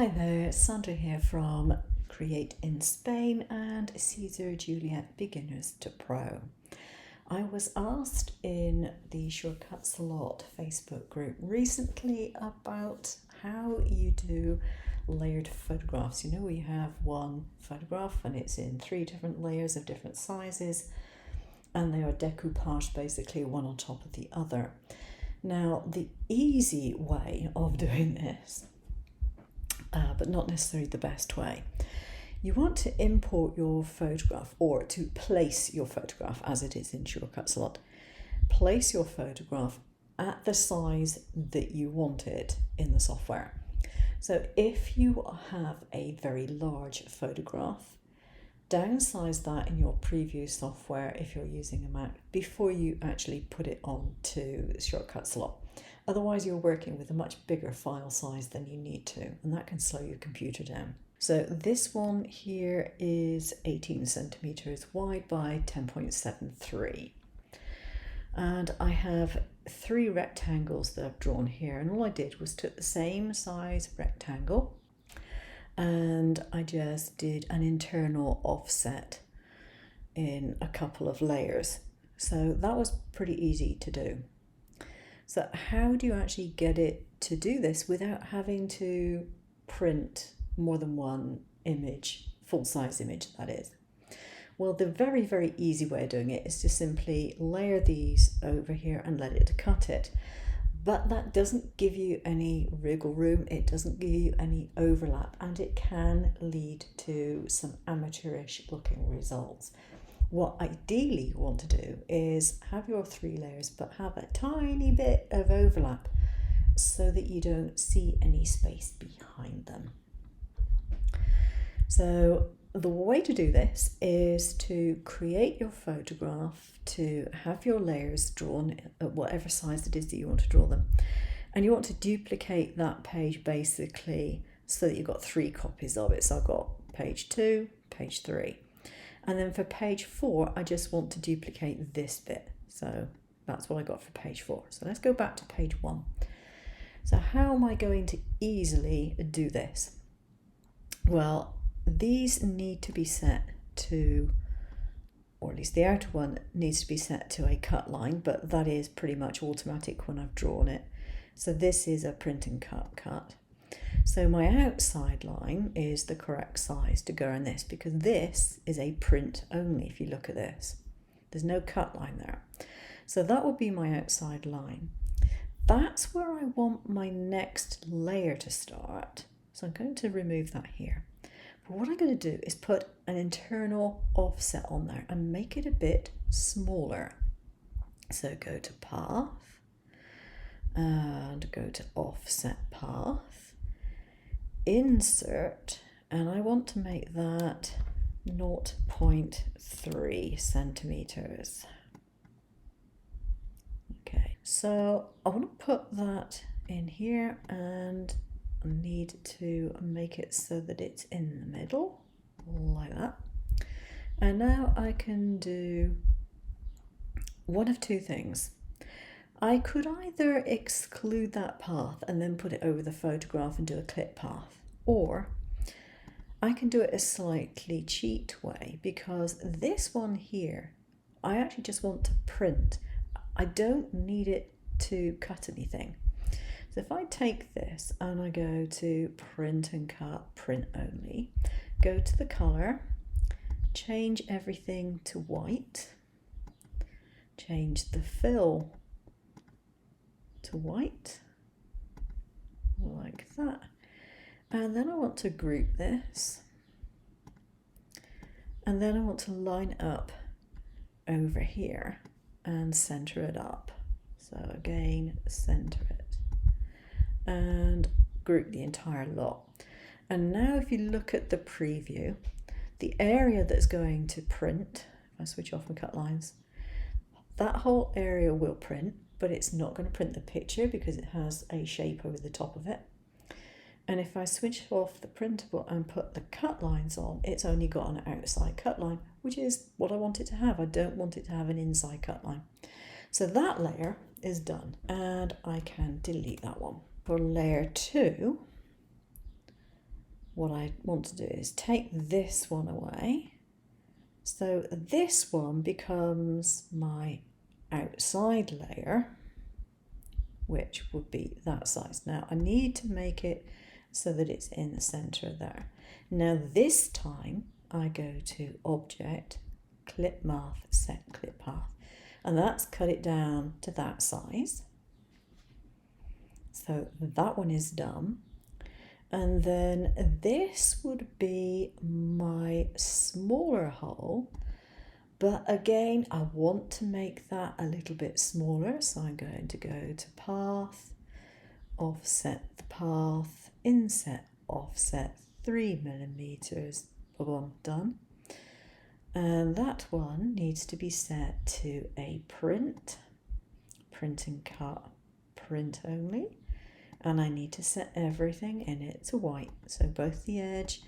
Hi there, Sandra here from Create in Spain and Siser, Juliet Beginners to Pro. I was asked in the Shortcuts a Lot Facebook group recently about how you do layered photographs. You know, we have one photograph and it's in 3 different layers of different sizes and they are decoupaged basically one on top of the other. Now, the easy way of doing this but not necessarily the best way. You want to import your photograph, or to place your photograph as it is in Shortcuts a Lot. Place your photograph at the size that you want it in the software. So if you have a very large photograph, downsize that in your preview software if you're using a Mac before you actually put it onto Shortcuts a Lot. Otherwise, you're working with a much bigger file size than you need to, and that can slow your computer down. So this one here is 18 centimeters wide by 10.73. And I have 3 rectangles that I've drawn here, and all I did was took the same size rectangle and I just did an internal offset in a couple of layers. So that was pretty easy to do. So how do you actually get it to do this without having to print more than one image, full-size image that is? Well, the very, very easy way of doing it is to simply layer these over here and let it cut it. But that doesn't give you any wriggle room, it doesn't give you any overlap, and it can lead to some amateurish looking results. What ideally you want to do is have your 3 layers but have a tiny bit of overlap so that you don't see any space behind them. So the way to do this is to create your photograph, to have your layers drawn at whatever size it is that you want to draw them. And you want to duplicate that page basically so that you've got 3 copies of it. So I've got page 2, page 3. And then for page 4, I just want to duplicate this bit. So that's what I got for page 4. So let's go back to page 1. So how am I going to easily do this? Well, these need to be set to, or at least the outer one needs to be set to a cut line, but that is pretty much automatic when I've drawn it. So this is a print and cut. So my outside line is the correct size to go in this, because this is a print only. If you look at this, there's no cut line there. So that will be my outside line. That's where I want my next layer to start. So I'm going to remove that here. But what I'm going to do is put an internal offset on there and make it a bit smaller. So go to path and go to offset path. Insert, and I want to make that 0.3 centimeters. Okay, so I want to put that in here and I need to make it so that it's in the middle, like that. And now I can do one of 2 things. I could either exclude that path and then put it over the photograph and do a clip path, or I can do it a slightly cheat way, because this one here, I actually just want to print. I don't need it to cut anything. So if I take this and I go to print and cut, print only, go to the color, change everything to white, change the fill to white, like that. And then I want to group this, and then I want to line up over here and center it up. So again, center it and group the entire lot. And now if you look at the preview, the area that's going to print, if I switch off and cut lines, that whole area will print, but it's not going to print the picture because it has a shape over the top of it. And if I switch off the printable and put the cut lines on, it's only got an outside cut line, which is what I want it to have. I don't want it to have an inside cut line. So that layer is done, and I can delete that one. For layer 2, what I want to do is take this one away. So this one becomes my outside layer, which would be that size. Now I need to make it so that it's in the center there. Now this time I go to Object, Clip Math, Set Clip Path, and that's cut it down to that size. So that one is done. And then this would be my smaller hole. But again, I want to make that a little bit smaller. So I'm going to go to Path, Offset the path, Inset, Offset 3 millimeters. Boom, done. And that one needs to be set to a print and cut, print only. And I need to set everything in it to white. So both the edge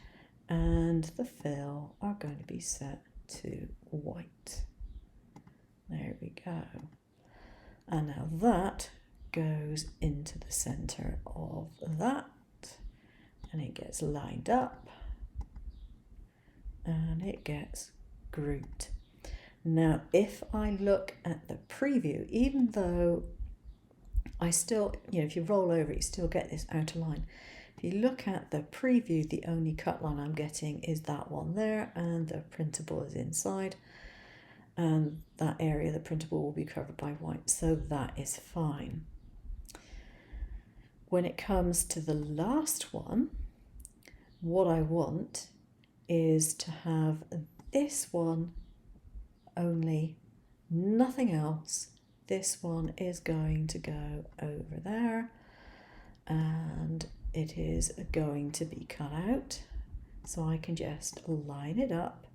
and the fill are going to be set to white. There we go. And now that goes into the center of that. And it gets lined up. And it gets grouped. Now, if I look at the preview, even though I still, if you roll over, you still get this outer line. If you look at the preview, the only cut line I'm getting is that one there, and the printable is inside, and that area, the printable, will be covered by white, so that is fine. When it comes to the last one, what I want is to have this one only, nothing else. This one is going to go over there, and it is going to be cut out. So I can just line it up,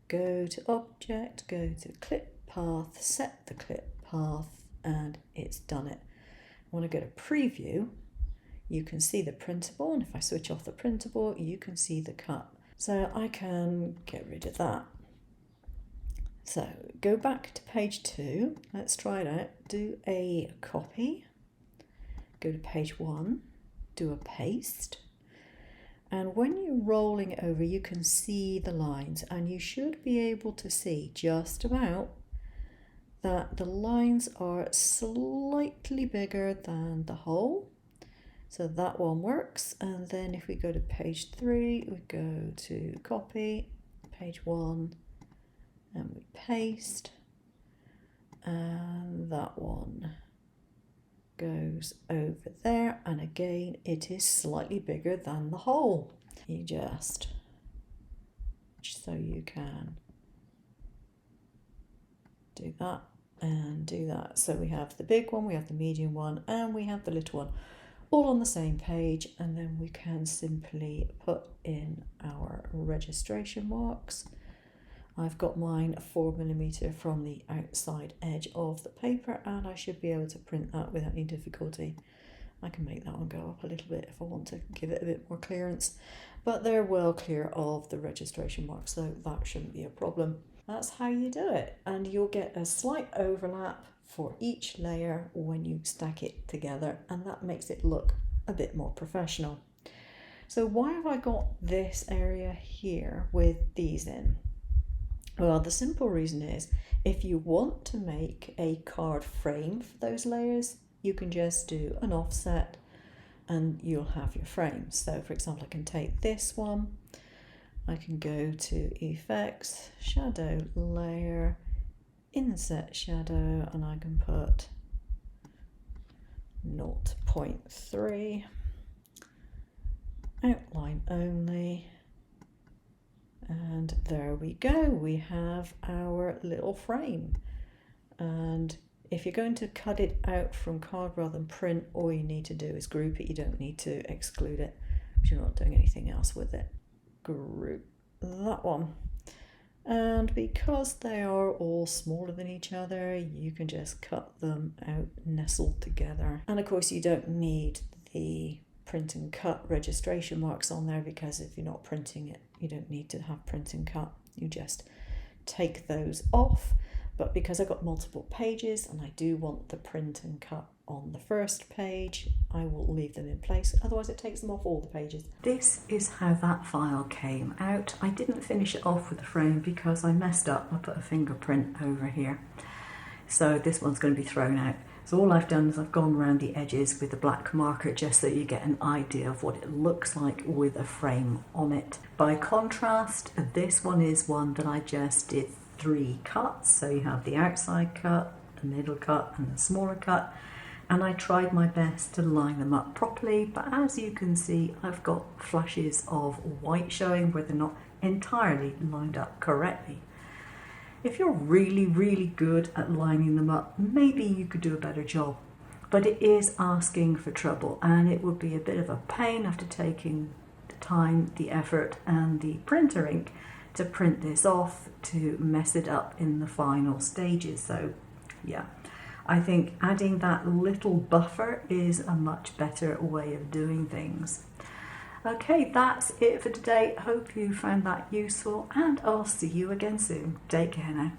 go to Object, go to Clip Path, set the clip path, and it's done it. When I go to Preview, you can see the printable, and if I switch off the printable, you can see the cut. So I can get rid of that. So go back to page 2, let's try it out, do a copy, go to page 1, do a paste, and when you're rolling over you can see the lines, and you should be able to see just about that the lines are slightly bigger than the hole, so that one works. And then if we go to page 3, we go to copy, page 1, and we paste, and that one goes over there, and again it is slightly bigger than the hole. You just, so you can do that and do that. So we have the big one, we have the medium one, and we have the little one, all on the same page, and then we can simply put in our registration marks. I've got mine 4 millimeter from the outside edge of the paper, and I should be able to print that without any difficulty. I can make that one go up a little bit if I want to give it a bit more clearance, but they're well clear of the registration marks, so that shouldn't be a problem. That's how you do it, and you'll get a slight overlap for each layer when you stack it together, and that makes it look a bit more professional. So why have I got this area here with these in? Well, the simple reason is if you want to make a card frame for those layers, you can just do an offset and you'll have your frame. So for example, I can take this one, I can go to Effects, Shadow Layer, Inset Shadow, and I can put 0.3, Outline Only. And there we go, we have our little frame. And if you're going to cut it out from card rather than print, all you need to do is group it. You don't need to exclude it because you're not doing anything else with it. Group that one. And because they are all smaller than each other, you can just cut them out nestled together. And of course you don't need the print and cut registration marks on there, because if you're not printing it, you don't need to have print and cut. You just take those off. But because I've got multiple pages and I do want the print and cut on the first page, I will leave them in place, otherwise it takes them off all the pages. This is how that file came out. I didn't finish it off with the frame because I messed up. I put a fingerprint over here. So this one's going to be thrown out. So all I've done is I've gone around the edges with a black marker just so you get an idea of what it looks like with a frame on it. By contrast, this one is one that I just did 3 cuts. So you have the outside cut, the middle cut and the smaller cut. And I tried my best to line them up properly, but as you can see, I've got flashes of white showing where they're not entirely lined up correctly. If you're really, really good at lining them up, maybe you could do a better job. But it is asking for trouble, and it would be a bit of a pain after taking the time, the effort, and the printer ink to print this off to mess it up in the final stages. So, yeah, I think adding that little buffer is a much better way of doing things. Okay, that's it for today. Hope you found that useful, and I'll see you again soon. Take care now.